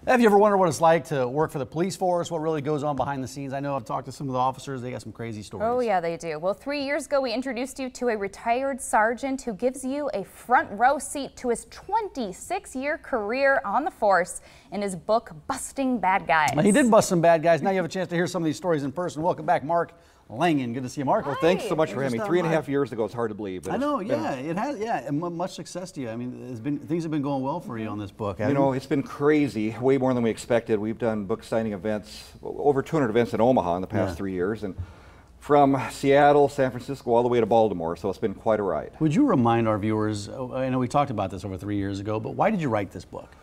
Have you ever wondered what it's like to work for the police force? What really goes on behind the scenes? I know I've talked to some of the officers. They got some crazy stories. Oh, yeah, they do. Well, 3 years ago, we introduced you to a retired sergeant who gives you a front row seat to his 26-year career on the force in his book, Busting Bad Guys. He did bust some bad guys. Now you have a chance to hear some of these stories in person. Welcome back, Mark Langan. Good to see you, Mark. Well, thanks so much for having me. 3.5 years ago, it's hard to believe. But I know, yeah, it has, yeah, and much success to you. I mean, things have been going well for you on this book. You know, it's been crazy, way more than we expected. We've done book signing events, over 200 events in Omaha in the past 3 years, and from Seattle, San Francisco, all the way to Baltimore, so it's been quite a ride. Would you remind our viewers, I know we talked about this over 3 years ago, but why did you write this book?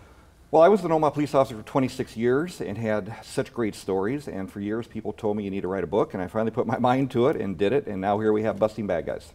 Well, I was an Omaha police officer for 26 years and had such great stories, and for years people told me you need to write a book, and I finally put my mind to it and did it, and now here we have Busting Bad Guys.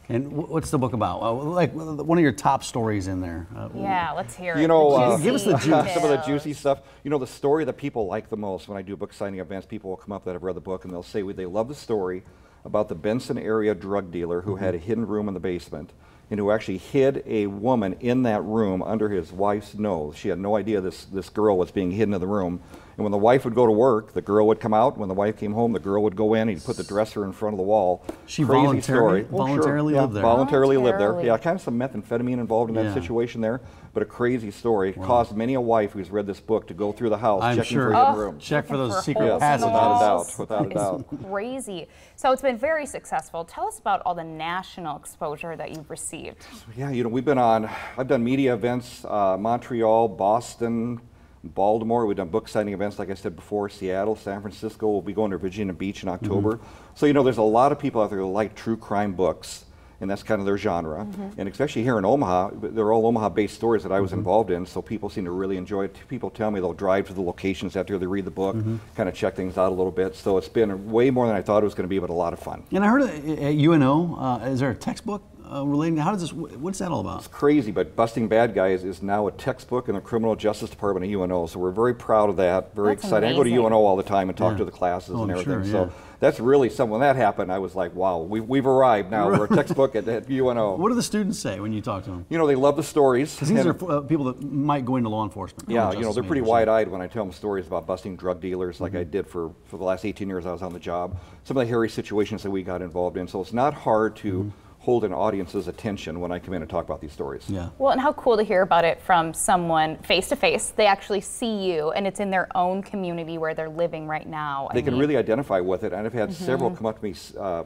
And what's the book about? Like one of your top stories in there. Yeah, let's hear it. You know, give us the juice. Some of the juicy stuff. You know, the story that people like the most when I do book signing events, people will come up that have read the book and they'll say they love the story about the Benson area drug dealer who had a hidden room in the basement, and who actually hid a woman in that room under his wife's nose. She had no idea this girl was being hidden in the room. And when the wife would go to work, the girl would come out. When the wife came home, the girl would go in. He'd put the dresser in front of the wall. She Crazy story. voluntarily lived there. Voluntarily lived there. Yeah, kind of some methamphetamine involved in that situation there, but a crazy story. It caused many a wife who's read this book to go through the house checking for hidden rooms. Check for those secret passages. Without a doubt. Crazy. So it's been very successful. Tell us about all the national exposure that you've received. Yeah, you know, I've done media events, Montreal, Boston, Baltimore. We've done book signing events, like I said before, Seattle, San Francisco. We'll be going to Virginia Beach in October. So, you know, there's a lot of people out there who like true crime books, and that's kind of their genre. And especially here in Omaha, they're all Omaha-based stories that I was involved in, so people seem to really enjoy it. People tell me they'll drive to the locations after they read the book, kind of check things out a little bit. So it's been way more than I thought it was going to be, but a lot of fun. And I heard at UNO, is there a textbook relating? How does this? What's that all about? It's crazy, but Busting Bad Guys is now a textbook in the Criminal Justice Department at UNO. So we're very proud of that. Very excited. Amazing. I go to UNO all the time and talk to the classes and everything. So that's really something. When that happened, I was like, wow, we've arrived now. We're a textbook at UNO. What do the students say when you talk to them? You know, they love the stories. Because these are people that might go into law enforcement. Yeah, you know, they're pretty wide-eyed when I tell them stories about busting drug dealers, like I did for the last 18 years I was on the job. Some of the hairy situations that we got involved in. So it's not hard to hold an audience's attention when I come in and talk about these stories. Yeah. Well, and how cool to hear about it from someone face to face. They actually see you, and it's in their own community where they're living right now. They can really identify with it, and I've had several come up to me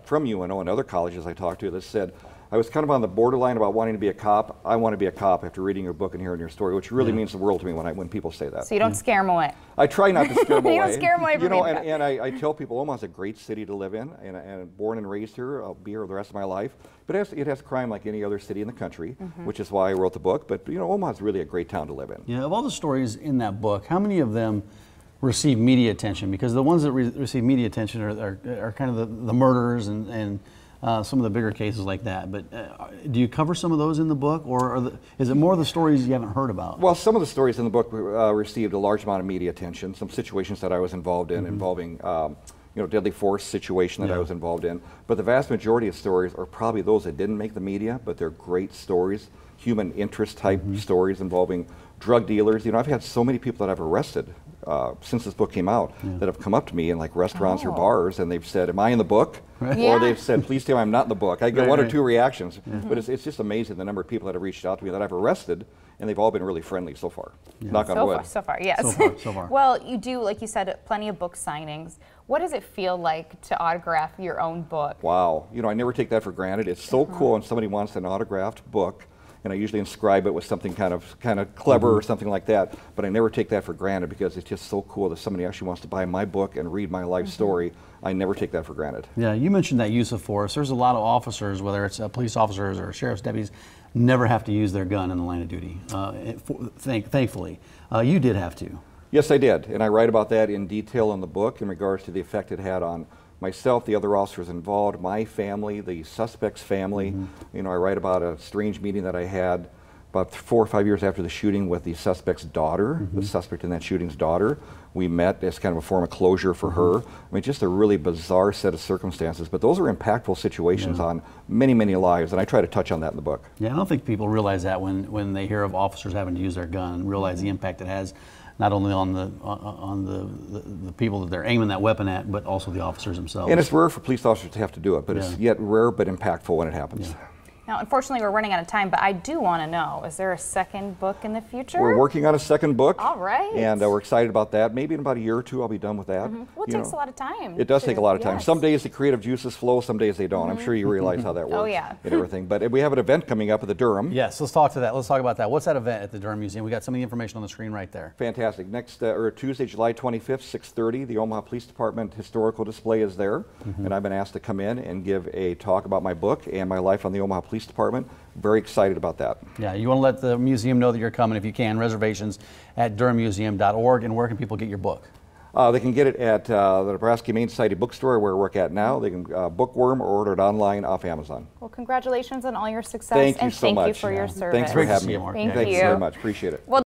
from UNO and other colleges I talked to that said, I was kind of on the borderline about wanting to be a cop. I want to be a cop after reading your book and hearing your story, which really means the world to me when people say that. So you don't scare them away. I try not to scare them away. You don't scare them away. You know, and I tell people Omaha's a great city to live in, and born and raised here. I'll be here the rest of my life. But it has crime like any other city in the country, which is why I wrote the book. But you know, Omaha's really a great town to live in. Yeah. Of all the stories in that book, how many of them receive media attention? Because the ones that receive media attention are kind of the murders and some of the bigger cases like that. But do you cover some of those in the book, or is it more of the stories you haven't heard about? Well, some of the stories in the book received a large amount of media attention. Some situations that I was involved in involving you know, deadly force situation that I was involved in. But the vast majority of stories are probably those that didn't make the media, but they're great stories, human interest type stories involving drug dealers. You know, I've had so many people that I've arrested since this book came out that have come up to me in like restaurants or bars, and they've said, am I in the book? Or they've said, please tell me I'm not in the book. I get one or two reactions, but it's just amazing the number of people that have reached out to me that I've arrested, and they've all been really friendly so far. Knock on wood. So far, yes. So far. Well, you do, like you said, plenty of book signings. What does it feel like to autograph your own book? Wow. You know, I never take that for granted. It's so cool when somebody wants an autographed book, and I usually inscribe it with something kind of clever or something like that, but I never take that for granted because it's just so cool that somebody actually wants to buy my book and read my life story. I never take that for granted. Yeah, you mentioned that use of force. There's a lot of officers, whether it's police officers or sheriff's deputies, never have to use their gun in the line of duty, thankfully. You did have to. Yes, I did, and I write about that in detail in the book in regards to the effect it had on myself, the other officers involved, my family, the suspect's family. You know, I write about a strange meeting that I had about 4 or 5 years after the shooting with the suspect's daughter, the suspect in that shooting's daughter. We met as kind of a form of closure for her. I mean, just a really bizarre set of circumstances, but those are impactful situations on many, many lives, and I try to touch on that in the book. Yeah, I don't think people realize that when they hear of officers having to use their gun, realize the impact it has, not only on the people that they're aiming that weapon at, but also the officers themselves. And it's rare for police officers to have to do it, but it's yet rare but impactful when it happens. Yeah. Now, unfortunately, we're running out of time, but I do want to know, is there a second book in the future? We're working on a second book. All right. And we're excited about that. Maybe in about a year or two I'll be done with that. Well, it takes a lot of time. It does take a lot of time. Yes. Some days the creative juices flow, some days they don't. I'm sure you realize how that works. Oh, yeah. And everything. But we have an event coming up at the Durham. Yes, let's talk to that. Let's talk about that. What's that event at the Durham Museum? We got some of the information on the screen right there. Fantastic. Next, or Tuesday, July 25th, 6:30, the Omaha Police Department historical display is there. And I've been asked to come in and give a talk about my book and my life on the Omaha Police Department. Very excited about that. Yeah, you want to let the museum know that you're coming if you can. Reservations at durhammuseum.org. And where can people get your book? They can get it at the Nebraska Humane Society bookstore where we work at now. They can bookworm or order it online off Amazon. Well, congratulations on all your success. Thank you and so thank much. you for your service. Thanks for having me. Thank Thanks you. very much. Appreciate it. Well,